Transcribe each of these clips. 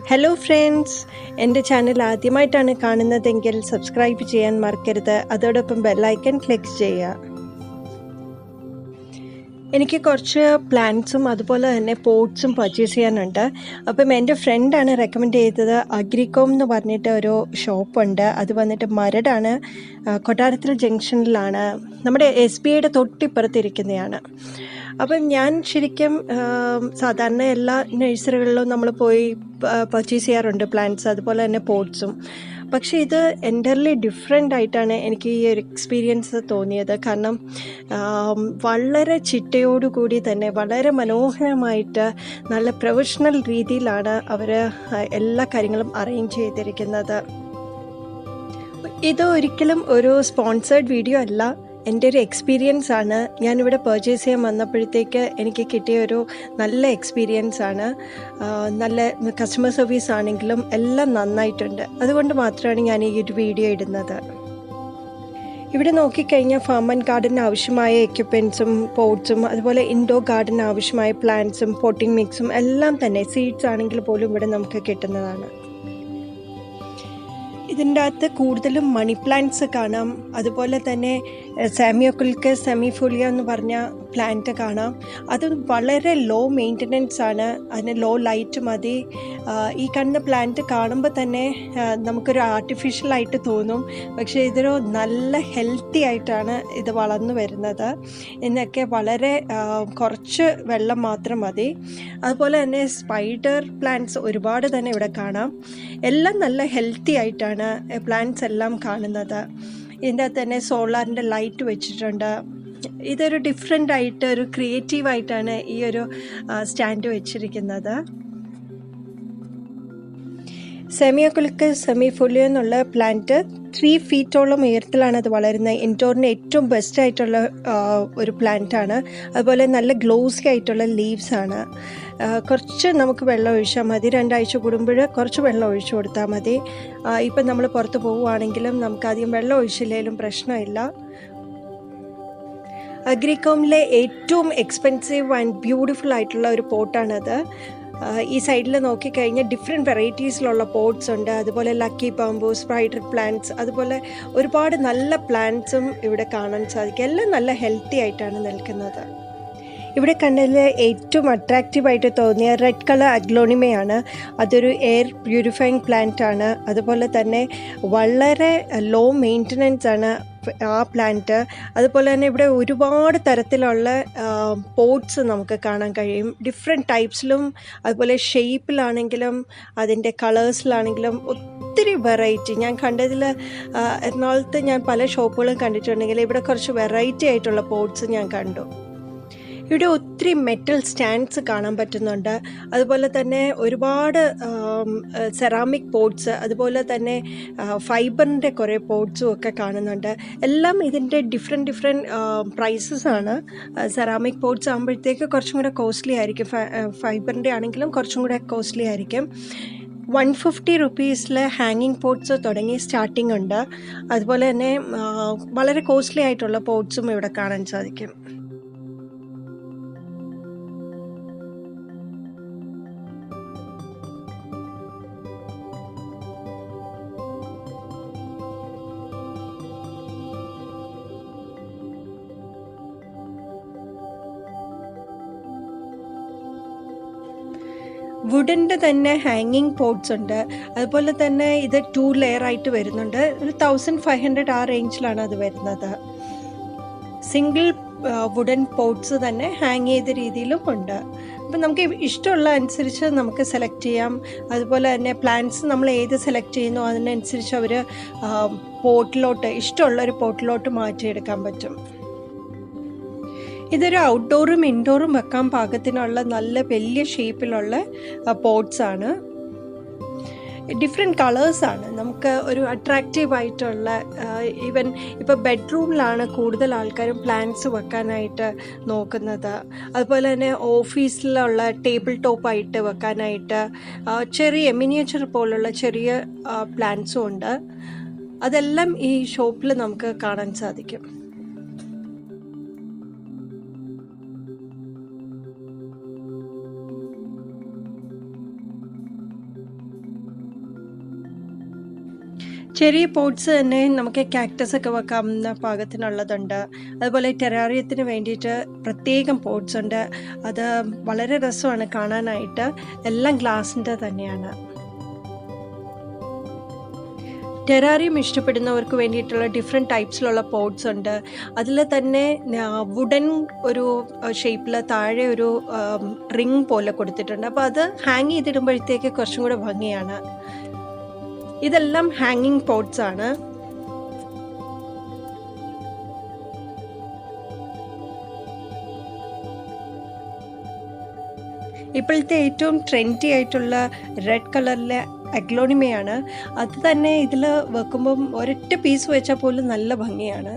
Hello friends, എൻ്റെ channel ആദ്യമായിട്ടാണ് കാണുന്നതെങ്കിൽ സബ്സ്ക്രൈബ് ചെയ്യാൻ മറക്കരുത്. അതോടൊപ്പം ബെല്ലൈക്കൺ ക്ലിക്ക് ചെയ്യുക. എനിക്ക് കുറച്ച് പ്ലാന്റ്സും അതുപോലെ തന്നെ പോട്ട്സും പർച്ചേസ് ചെയ്യാനുണ്ട്. അപ്പം എൻ്റെ ഫ്രണ്ടാണ് റെക്കമെൻഡ് ചെയ്തത്. അഗ്രികോം എന്ന് പറഞ്ഞിട്ട് ഒരു ഷോപ്പുണ്ട്. അത് വന്നിട്ട് മരടാണ്, കൊട്ടാരത്തിൽ ജംഗ്ഷനിലാണ്, നമ്മുടെ SBIയുടെ തൊട്ടിപ്പുറത്തിരിക്കുന്നതാണ്. അപ്പം ഞാൻ ശരിക്കും സാധാരണ എല്ലാ നഴ്സറികളിലും നമ്മൾ പോയി പർച്ചേസ് ചെയ്യാറുണ്ട് പ്ലാന്റ്സ്, അതുപോലെ തന്നെ പോട്ട്സും. പക്ഷേ ഇത് എൻ്റർലി ഡിഫറെൻ്റ് ആയിട്ടാണ് എനിക്ക് ഈ ഒരു എക്സ്പീരിയൻസ് തോന്നിയത്. കാരണം വളരെ ചിട്ടയോടുകൂടി തന്നെ വളരെ മനോഹരമായിട്ട് നല്ല പ്രൊഫഷണൽ രീതിയിലാണ് അവർ എല്ലാ കാര്യങ്ങളും അറേഞ്ച് ചെയ്തിരിക്കുന്നത്. ഇത് ഒരിക്കലും ഒരു സ്പോൺസേർഡ് വീഡിയോ അല്ല, എൻ്റെ ഒരു എക്സ്പീരിയൻസ് ആണ്. ഞാനിവിടെ പർച്ചേസ് ചെയ്യാൻ വന്നപ്പോഴത്തേക്ക് എനിക്ക് കിട്ടിയ ഒരു നല്ല എക്സ്പീരിയൻസ് ആണ്. നല്ല കസ്റ്റമർ സർവീസ് ആണെങ്കിലും എല്ലാം നന്നായിട്ടുണ്ട്. അതുകൊണ്ട് മാത്രമാണ് ഞാൻ ഈ ഒരു വീഡിയോ ഇടുന്നത്. ഇവിടെ നോക്കിക്കഴിഞ്ഞാൽ ഫാം ആൻഡ് ഗാർഡന് ആവശ്യമായ എക്യുപ്മെൻറ്റ്സും പോട്ട്സും അതുപോലെ ഇൻഡോർ ഗാർഡന് ആവശ്യമായ പ്ലാന്റ്സും പോട്ടിംഗ് മിക്സും എല്ലാം തന്നെ സീഡ്സ് ആണെങ്കിൽ പോലും ഇവിടെ നമുക്ക് കിട്ടുന്നതാണ്. ഇതിൻ്റെ അകത്ത് കൂടുതലും മണി പ്ലാന്റ്സ് കാണാം. അതുപോലെ തന്നെ സാമിയോക്കുൽക്ക് സെമിഫോലിയ എന്ന് പറഞ്ഞ പ്ലാന്റ് കാണാം. അത് വളരെ ലോ മെയിൻ്റനൻസ് ആണ്, അതിന് ലോ ലൈറ്റ് മതി. ഈ കാണുന്ന പ്ലാന്റ് കാണുമ്പോൾ തന്നെ നമുക്കൊരു ആർട്ടിഫിഷ്യലായിട്ട് തോന്നും, പക്ഷേ ഇതൊരു നല്ല ഹെൽത്തി ആയിട്ടാണ് ഇത് വളർന്നു വരുന്നത്. ഇതിനൊക്കെ വളരെ കുറച്ച് വെള്ളം മാത്രം മതി. അതുപോലെ തന്നെ സ്പൈഡർ പ്ലാന്റ്സ് ഒരുപാട് തന്നെ ഇവിടെ കാണാം. എല്ലാം നല്ല ഹെൽത്തി ആയിട്ടാണ് പ്ലാന്റ്സ് എല്ലാം കാണുന്നത്. ഇതിൻ്റെ അകത്ത് തന്നെ സോളാറിൻ്റെ ലൈറ്റ് വെച്ചിട്ടുണ്ട്. ഇതൊരു ഡിഫറെൻ്റ് ആയിട്ട് ഒരു ക്രിയേറ്റീവായിട്ടാണ് ഈ ഒരു സ്റ്റാൻഡ് വെച്ചിരിക്കുന്നത്. സെമിയോക്കുൽക്ക് സെമിഫോലിയോ എന്നുള്ള പ്ലാന്റ് 3 ഫീറ്റോളം ഉയരത്തിലാണ് അത് വളരുന്നത്. ഇൻഡോറിന് ഏറ്റവും ബെസ്റ്റ് ആയിട്ടുള്ള ഒരു പ്ലാന്റാണ്. അതുപോലെ നല്ല ഗ്ലോസി ആയിട്ടുള്ള ലീവ്സ് ആണ്. കുറച്ച് നമുക്ക് വെള്ളം ഒഴിച്ചാൽ മതി. 2 ആഴ്ച കൂടുമ്പോൾ കുറച്ച് വെള്ളം ഒഴിച്ചു കൊടുത്താൽ മതി. ഇപ്പം നമ്മൾ പുറത്ത് പോവുകയാണെങ്കിലും നമുക്ക് അധികം വെള്ളം ഒഴിച്ചില്ലെങ്കിലും പ്രശ്നമില്ല. അഗ്രികോമിലെ ഏറ്റവും എക്സ്പെൻസീവ് ആൻഡ് ബ്യൂട്ടിഫുൾ ആയിട്ടുള്ള ഒരു പോട്ടാണത്. ഈ സൈഡിൽ നോക്കിക്കഴിഞ്ഞാൽ ഡിഫറെൻറ്റ് വെറൈറ്റീസിലുള്ള പോട്ട്സ് ഉണ്ട്. അതുപോലെ ലക്കി ബാംബൂ, സ്പൈഡർ പ്ലാന്റ്സ്, അതുപോലെ ഒരുപാട് നല്ല പ്ലാന്റ്സും ഇവിടെ കാണാൻ സാധിക്കും. എല്ലാം നല്ല ഹെൽത്തി ആയിട്ടാണ് നിൽക്കുന്നത്. ഇവിടെ കണ്ടതിൽ ഏറ്റവും അട്രാക്റ്റീവായിട്ട് തോന്നിയ റെഡ് കളർ അഗ്ലോണിമയാണ്. അതൊരു എയർ പ്യൂരിഫൈങ് പ്ലാന്റ് ആണ്. അതുപോലെ തന്നെ വളരെ ലോ മെയിൻ്റനൻസ് ആണ് ആ പ്ലാന്റ്. അതുപോലെ തന്നെ ഇവിടെ ഒരുപാട് തരത്തിലുള്ള പോട്ട്സ് നമുക്ക് കാണാൻ കഴിയും. ഡിഫറെൻറ്റ് ടൈപ്സിലും അതുപോലെ ഷേപ്പിലാണെങ്കിലും അതിൻ്റെ കളേഴ്സിലാണെങ്കിലും ഒത്തിരി വെറൈറ്റി. ഞാൻ കണ്ടതിൽ എറണാകുളത്ത് ഞാൻ പല ഷോപ്പുകളും കണ്ടിട്ടുണ്ടെങ്കിൽ ഇവിടെ കുറച്ച് വെറൈറ്റി ആയിട്ടുള്ള പോട്ട്സ് ഞാൻ കണ്ടു. ഇവിടെ ഒത്തിരി മെറ്റൽ സ്റ്റാൻഡ്സ് കാണാൻ പറ്റുന്നുണ്ട്. അതുപോലെ തന്നെ ഒരുപാട് സെറാമിക് പോട്ട്സ്, അതുപോലെ തന്നെ ഫൈബറിൻ്റെ കുറേ പോട്ട്സും ഒക്കെ കാണുന്നുണ്ട്. എല്ലാം ഇതിൻ്റെ ഡിഫറെൻറ്റ് പ്രൈസസ് ആണ്. സെറാമിക് പോട്ട്സ് ആകുമ്പോഴത്തേക്ക് കുറച്ചും കൂടെ കോസ്റ്റ്ലി ആയിരിക്കും. ഫൈബറിൻ്റെ ആണെങ്കിലും കുറച്ചും കൂടെ കോസ്റ്റ്ലി ആയിരിക്കും. 150 റുപ്പീസിൽ ഹാങ്ങിങ് പോട്ട്സ് തുടങ്ങി സ്റ്റാർട്ടിംഗ് ഉണ്ട്. അതുപോലെ തന്നെ വളരെ കോസ്റ്റ്ലി ആയിട്ടുള്ള പോട്ട്സും ഇവിടെ കാണാൻ സാധിക്കും. വുഡൻ്റെ തന്നെ ഹാങ്ങിങ് പോട്ട്സ് ഉണ്ട്. അതുപോലെ തന്നെ ഇത് 2 ലെയർ ആയിട്ട് വരുന്നുണ്ട്. ഒരു 1500 ആ റേഞ്ചിലാണ് അത് വരുന്നത്. സിംഗിൾ വുഡൻ പോട്ട്സ് തന്നെ ഹാങ് ചെയ്ത രീതിയിലും ഉണ്ട്. അപ്പം നമുക്ക് ഇഷ്ടമുള്ള അനുസരിച്ച് നമുക്ക് സെലക്ട് ചെയ്യാം. അതുപോലെ തന്നെ പ്ലാന്റ്സ് നമ്മൾ ഏത് സെലക്ട് ചെയ്യുന്നു അതിനനുസരിച്ച് അവർ പോട്ടിലോട്ട് ഇഷ്ടമുള്ളൊരു പോട്ടിലോട്ട് മാറ്റിയെടുക്കാൻ പറ്റും. ഇതൊരു ഔട്ട്ഡോറും ഇൻഡോറും വെക്കാൻ പാകത്തിനുള്ള നല്ല വലിയ ഷേപ്പിലുള്ള പോട്ട്സ് ആണ്. ഡിഫറെൻറ്റ് കളേഴ്സാണ്. നമുക്ക് ഒരു അട്രാക്റ്റീവായിട്ടുള്ള ഈവൻ ഇപ്പോൾ ബെഡ്റൂമിലാണ് കൂടുതൽ ആൾക്കാരും പ്ലാന്റ്സ് വെക്കാനായിട്ട് നോക്കുന്നത്. അതുപോലെ തന്നെ ഓഫീസിലുള്ള ടേബിൾ ടോപ്പായിട്ട് വെക്കാനായിട്ട് ചെറിയ മിനിയേച്ചർ പോലുള്ള ചെറിയ പ്ലാന്റ്സും ഉണ്ട്. അതെല്ലാം ഈ ഷോപ്പിൽ നമുക്ക് കാണാൻ സാധിക്കും. ചെറിയ പോട്ട്സ് തന്നെ നമുക്ക് കാക്ടസ് ഒക്കെ വെക്കാവുന്ന പാകത്തിനുള്ളതുണ്ട്. അതുപോലെ ടെറാറിയത്തിന് വേണ്ടിയിട്ട് പ്രത്യേകം പോട്ട്സ് ഉണ്ട്. അത് വളരെ രസമാണ് കാണാനായിട്ട്. എല്ലാം ഗ്ലാസിൻ്റെ തന്നെയാണ്. ടെറാറിയം ഇഷ്ടപ്പെടുന്നവർക്ക് വേണ്ടിയിട്ടുള്ള ഡിഫറെൻറ്റ് ടൈപ്സിലുള്ള പോട്ട്സ് ഉണ്ട്. അതിൽ തന്നെ വുഡൻ ഒരു ഷേപ്പിൽ താഴെ ഒരു റിങ് പോലെ കൊടുത്തിട്ടുണ്ട്. അപ്പോൾ അത് ഹാങ് ചെയ്തിടുമ്പോഴത്തേക്ക് കുറച്ചും കൂടെ ഭംഗിയാണ്. ഇതെല്ലാം ഹാങ്ങിങ് പോട്ട്സ് ആണ്. ഇപ്പോഴത്തെ ഏറ്റവും ട്രെൻഡി ആയിട്ടുള്ള റെഡ് കളറിലെ അഗ്ലോണിമയാണ്. അത് തന്നെ ഇതിൽ വെക്കുമ്പം ഒരൊറ്റ പീസ് വെച്ചാൽ പോലും നല്ല ഭംഗിയാണ്.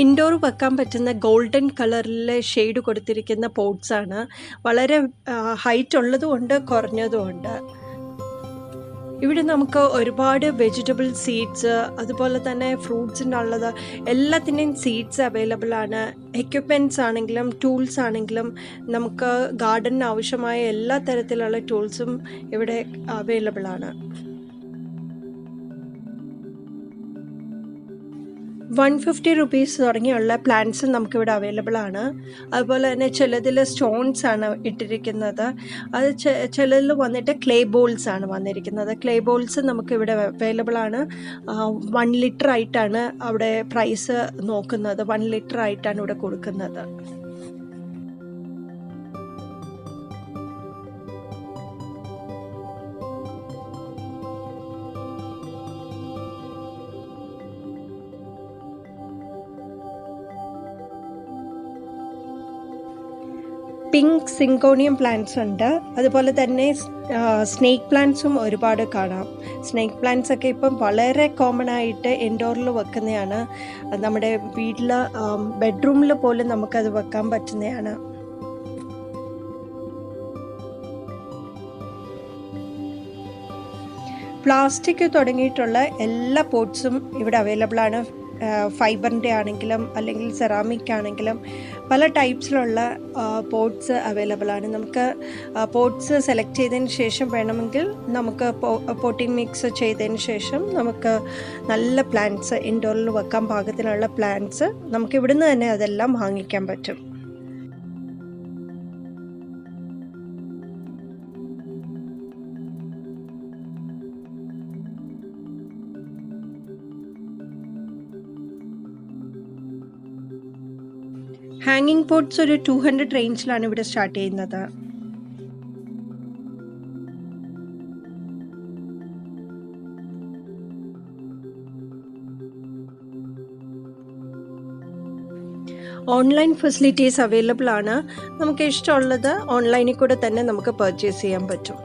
ഇൻഡോർ വെക്കാൻ പറ്റുന്ന ഗോൾഡൻ കളറിലെ ഷെയ്ഡ് കൊടുത്തിരിക്കുന്ന പോട്ട്സാണ്. വളരെ ഹൈറ്റ് ഉള്ളതുമുണ്ട്, കുറഞ്ഞതുമുണ്ട്. ഇവിടെ നമുക്ക് ഒരുപാട് വെജിറ്റബിൾ സീഡ്സ്, അതുപോലെ തന്നെ ഫ്രൂട്ട്സിൻ്റെ ഉള്ളത് എല്ലാത്തിൻ്റെയും സീഡ്സ് അവൈലബിൾ ആണ്. എക്യുപ്മെൻറ്റ്സ് ആണെങ്കിലും ടൂൾസ് ആണെങ്കിലും നമുക്ക് ഗാർഡനിന് ആവശ്യമായ എല്ലാ തരത്തിലുള്ള ടൂൾസും ഇവിടെ അവൈലബിൾ ആണ്. 150 റുപ്പീസ് തുടങ്ങിയുള്ള പ്ലാന്റ്സ് നമുക്കിവിടെ അവൈലബിൾ ആണ്. അതുപോലെ തന്നെ ചിലതിൽ സ്റ്റോൺസ് ആണ് ഇട്ടിരിക്കുന്നത്. അത് ചിലതിൽ വന്നിട്ട് ക്ലേ ബോൾസ് ആണ് വന്നിരിക്കുന്നത്. ക്ലേ ബോൾസ് നമുക്കിവിടെ അവൈലബിൾ ആണ്. 1 ലിറ്റർ ആയിട്ടാണ് അവിടെ പ്രൈസ് നോക്കുന്നത്. 1 ലിറ്റർ ആയിട്ടാണ് ഇവിടെ കൊടുക്കുന്നത്. പിങ്ക് സിങ്കോണിയം പ്ലാന്റ്സ് ഉണ്ട്. അതുപോലെ തന്നെ സ്നേക്ക് പ്ലാന്റ്സും ഒരുപാട് കാണാം. സ്നേക്ക് പ്ലാന്റ്സ് ഒക്കെ ഇപ്പം വളരെ കോമൺ ആയിട്ട് ഇൻഡോറിൽ വെക്കുന്നതാണ്. നമ്മുടെ വീട്ടിൽ ബെഡ്റൂമിൽ പോലും നമുക്കത് വെക്കാൻ പറ്റുന്നതാണ്. പ്ലാസ്റ്റിക് തുടങ്ങിയിട്ടുള്ള എല്ലാ പോട്ട്സും ഇവിടെ അവൈലബിൾ ആണ്. ഫൈബറിൻ്റെ ആണെങ്കിലും അല്ലെങ്കിൽ സെറാമിക് ആണെങ്കിലും പല ടൈപ്സിലുള്ള പോട്ട്സ് അവൈലബിൾ ആണ്. നമുക്ക് പോട്ട്സ് സെലക്ട് ചെയ്തതിന് ശേഷം വേണമെങ്കിൽ നമുക്ക് പോട്ടിംഗ് മിക്സ് ചെയ്തതിന് ശേഷം നമുക്ക് നല്ല പ്ലാന്റ്സ് ഇൻഡോറിൽ വെക്കാൻ പാകത്തിനുള്ള പ്ലാന്റ്സ് നമുക്ക് ഇവിടുന്ന് തന്നെ അതെല്ലാം വാങ്ങിക്കാൻ പറ്റും. ഹാങ്ങിങ് പോട്ട്സ് ഒരു 200 റേഞ്ചിലാണ് ഇവിടെ സ്റ്റാർട്ട് ചെയ്യുന്നത്. ഓൺലൈൻ ഫെസിലിറ്റീസ് അവൈലബിൾ ആണ്. നമുക്ക് ഇഷ്ടമുള്ളത് ഓൺലൈനിൽ കൂടെ തന്നെ നമുക്ക് പർച്ചേസ് ചെയ്യാൻ പറ്റും.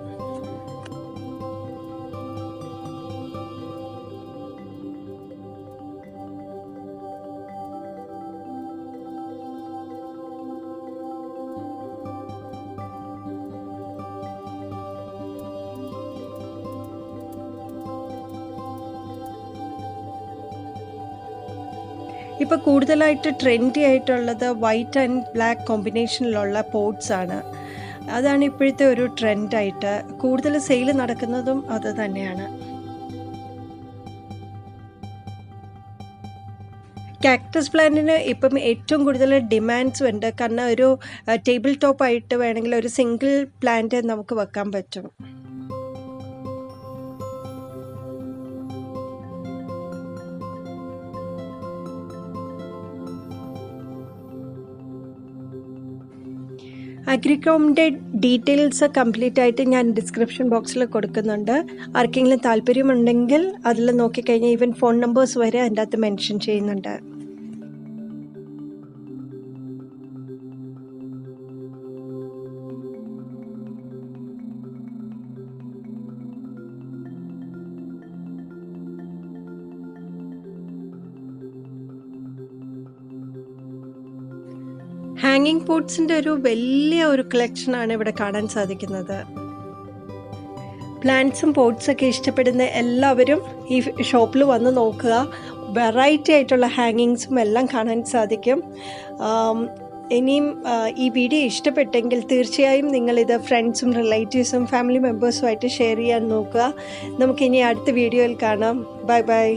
ഇപ്പോൾ കൂടുതലായിട്ട് ട്രെൻഡി ആയിട്ടുള്ളത് വൈറ്റ് ആൻഡ് ബ്ലാക്ക് കോമ്പിനേഷനിലുള്ള പോട്ട്സ് ആണ്. അതാണ് ഇപ്പോഴത്തെ ഒരു ട്രെൻഡായിട്ട് കൂടുതൽ സെയിൽ നടക്കുന്നതും അത് തന്നെയാണ്. കാക്ടസ് പ്ലാന്റിന് ഇപ്പം ഏറ്റവും കൂടുതൽ ഡിമാൻഡ്സ് ഉണ്ട്. കാരണം ഒരു ടേബിൾ ടോപ്പായിട്ട് വേണമെങ്കിൽ ഒരു സിംഗിൾ പ്ലാന്റ് നമുക്ക് വെക്കാൻ പറ്റും. അഗ്രികോമിൻ്റെ ഡീറ്റെയിൽസ് കംപ്ലീറ്റ് ആയിട്ട് ഞാൻ ഡിസ്ക്രിപ്ഷൻ ബോക്സിൽ കൊടുക്കുന്നുണ്ട്. ആർക്കെങ്കിലും താല്പര്യമുണ്ടെങ്കിൽ അതിൽ നോക്കിക്കഴിഞ്ഞാൽ ഈവൻ ഫോൺ നമ്പേഴ്സ് വരെ അതിൻ്റെ അകത്ത് മെൻഷൻ ചെയ്യുന്നുണ്ട്. ഹാങ്ങിങ് പോട്ട്സിൻ്റെ ഒരു വലിയ ഒരു കളക്ഷനാണ് ഇവിടെ കാണാൻ സാധിക്കുന്നത്. പ്ലാന്റ്സും പോട്ട്സൊക്കെ ഇഷ്ടപ്പെടുന്ന എല്ലാവരും ഈ ഷോപ്പിൽ വന്ന് നോക്കുക. വെറൈറ്റി ആയിട്ടുള്ള ഹാങ്ങിങ്സും എല്ലാം കാണാൻ സാധിക്കും. ഇനിയും ഈ വീഡിയോ ഇഷ്ടപ്പെട്ടെങ്കിൽ തീർച്ചയായും നിങ്ങളിത് ഫ്രണ്ട്സും റിലേറ്റീവ്സും ഫാമിലി മെമ്പേഴ്സുമായിട്ട് ഷെയർ ചെയ്യാൻ നോക്കുക. നമുക്കിനി അടുത്ത വീഡിയോയിൽ കാണാം. Bye bye.